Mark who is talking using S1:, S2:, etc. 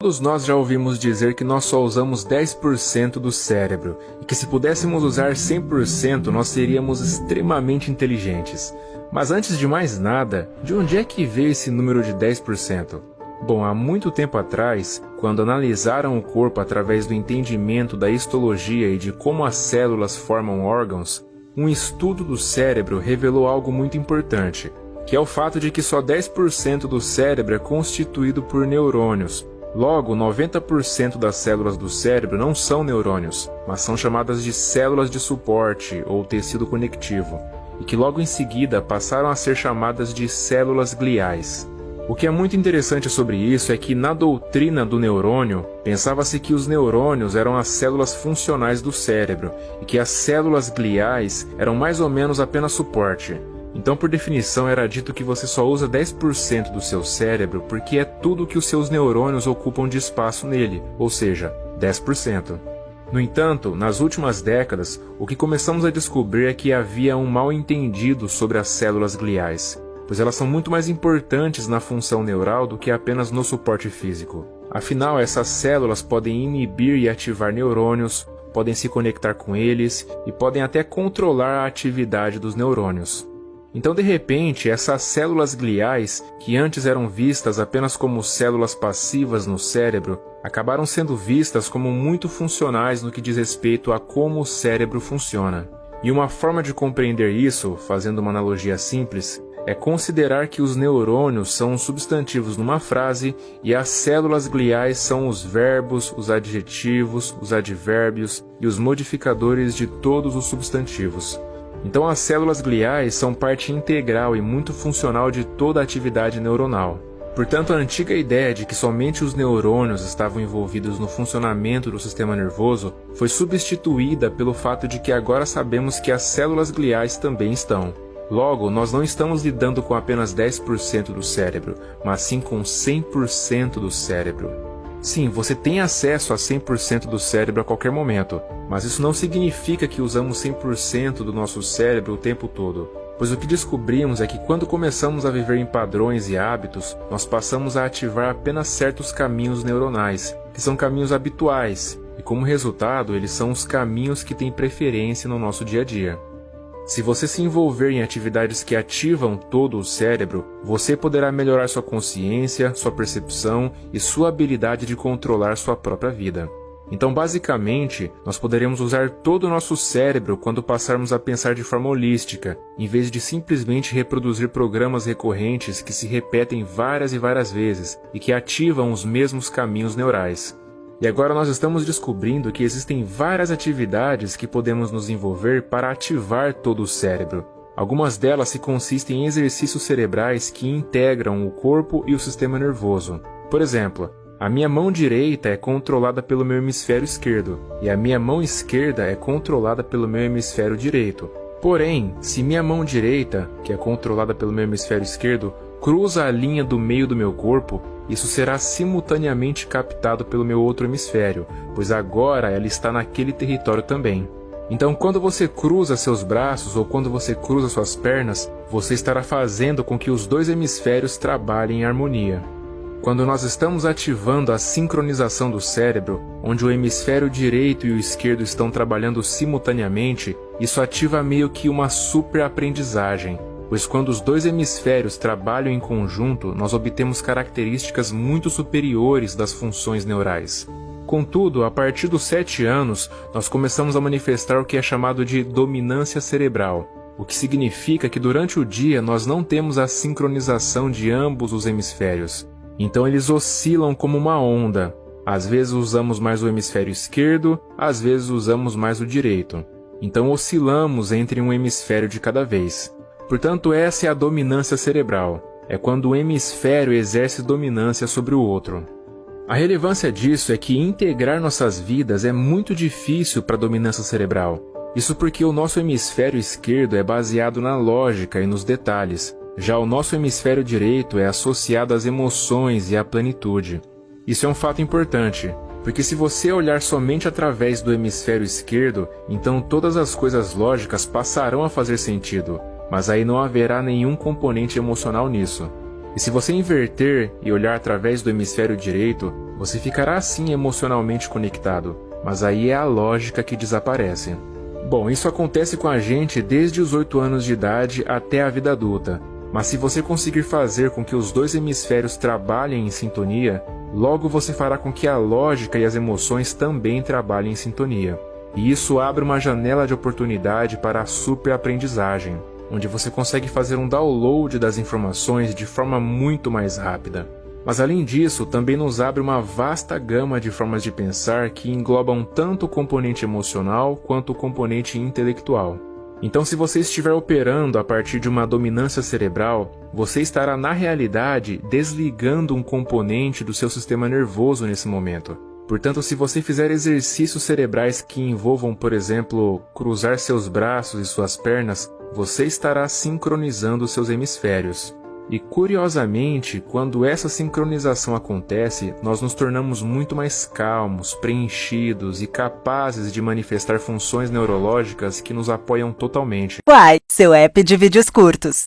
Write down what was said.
S1: Todos nós já ouvimos dizer que nós só usamos 10% do cérebro, e que se pudéssemos usar 100%, nós seríamos extremamente inteligentes. Mas antes de mais nada, de onde é que veio esse número de 10%? Bom, há muito tempo atrás, quando analisaram o corpo através do entendimento da histologia e de como as células formam órgãos, um estudo do cérebro revelou algo muito importante, que é o fato de que só 10% do cérebro é constituído por neurônios. Logo, 90% das células do cérebro não são neurônios, mas são chamadas de células de suporte ou tecido conectivo, e que logo em seguida passaram a ser chamadas de células gliais. O que é muito interessante sobre isso é que na doutrina do neurônio, pensava-se que os neurônios eram as células funcionais do cérebro, e que as células gliais eram mais ou menos apenas suporte. Então, por definição, era dito que você só usa 10% do seu cérebro porque é tudo que os seus neurônios ocupam de espaço nele, ou seja, 10%. No entanto, nas últimas décadas, o que começamos a descobrir é que havia um mal-entendido sobre as células gliais, pois elas são muito mais importantes na função neural do que apenas no suporte físico. Afinal, essas células podem inibir e ativar neurônios, podem se conectar com eles e podem até controlar a atividade dos neurônios. Então, de repente, essas células gliais, que antes eram vistas apenas como células passivas no cérebro, acabaram sendo vistas como muito funcionais no que diz respeito a como o cérebro funciona. E uma forma de compreender isso, fazendo uma analogia simples, é considerar que os neurônios são os substantivos numa frase e as células gliais são os verbos, os adjetivos, os advérbios e os modificadores de todos os substantivos. Então as células gliais são parte integral e muito funcional de toda a atividade neuronal. Portanto, a antiga ideia de que somente os neurônios estavam envolvidos no funcionamento do sistema nervoso foi substituída pelo fato de que agora sabemos que as células gliais também estão. Logo, nós não estamos lidando com apenas 10% do cérebro, mas sim com 100% do cérebro. Sim, você tem acesso a 100% do cérebro a qualquer momento, mas isso não significa que usamos 100% do nosso cérebro o tempo todo, pois o que descobrimos é que quando começamos a viver em padrões e hábitos, nós passamos a ativar apenas certos caminhos neuronais, que são caminhos habituais, e como resultado, eles são os caminhos que têm preferência no nosso dia a dia. Se você se envolver em atividades que ativam todo o cérebro, você poderá melhorar sua consciência, sua percepção e sua habilidade de controlar sua própria vida. Então, basicamente, nós poderemos usar todo o nosso cérebro quando passarmos a pensar de forma holística, em vez de simplesmente reproduzir programas recorrentes que se repetem várias e várias vezes e que ativam os mesmos caminhos neurais. E agora nós estamos descobrindo que existem várias atividades que podemos nos envolver para ativar todo o cérebro. Algumas delas se consistem em exercícios cerebrais que integram o corpo e o sistema nervoso. Por exemplo, a minha mão direita é controlada pelo meu hemisfério esquerdo, e a minha mão esquerda é controlada pelo meu hemisfério direito. Porém, se minha mão direita, que é controlada pelo meu hemisfério esquerdo, cruza a linha do meio do meu corpo, isso será simultaneamente captado pelo meu outro hemisfério, pois agora ela está naquele território também. Então, quando você cruza seus braços ou quando você cruza suas pernas, você estará fazendo com que os dois hemisférios trabalhem em harmonia. Quando nós estamos ativando a sincronização do cérebro, onde o hemisfério direito e o esquerdo estão trabalhando simultaneamente, isso ativa meio que uma superaprendizagem. Pois quando os dois hemisférios trabalham em conjunto, nós obtemos características muito superiores das funções neurais. Contudo, a partir dos 7 anos, nós começamos a manifestar o que é chamado de dominância cerebral, o que significa que durante o dia nós não temos a sincronização de ambos os hemisférios. Então eles oscilam como uma onda. Às vezes usamos mais o hemisfério esquerdo, às vezes usamos mais o direito. Então oscilamos entre um hemisfério de cada vez. Portanto, essa é a dominância cerebral. É quando um hemisfério exerce dominância sobre o outro. A relevância disso é que integrar nossas vidas é muito difícil para a dominância cerebral. Isso porque o nosso hemisfério esquerdo é baseado na lógica e nos detalhes. Já o nosso hemisfério direito é associado às emoções e à plenitude. Isso é um fato importante, porque se você olhar somente através do hemisfério esquerdo, então todas as coisas lógicas passarão a fazer sentido. Mas aí não haverá nenhum componente emocional nisso. E se você inverter e olhar através do hemisfério direito, Você ficará assim emocionalmente conectado, mas aí é a lógica que desaparece. Bom, isso acontece com a gente desde os 8 anos de idade até a vida adulta, mas se você conseguir fazer com que os dois hemisférios trabalhem em sintonia, logo você fará com que a lógica e as emoções também trabalhem em sintonia. E isso abre uma janela de oportunidade para a superaprendizagem, onde você consegue fazer um download das informações de forma muito mais rápida. Mas além disso, também nos abre uma vasta gama de formas de pensar que englobam tanto o componente emocional quanto o componente intelectual. Então, se você estiver operando a partir de uma dominância cerebral, você estará na realidade desligando um componente do seu sistema nervoso nesse momento. Portanto, se você fizer exercícios cerebrais que envolvam, por exemplo, cruzar seus braços e suas pernas, você estará sincronizando seus hemisférios. E curiosamente, quando essa sincronização acontece, nós nos tornamos muito mais calmos, preenchidos e capazes de manifestar funções neurológicas que nos apoiam totalmente.
S2: Uai, seu app de vídeos curtos.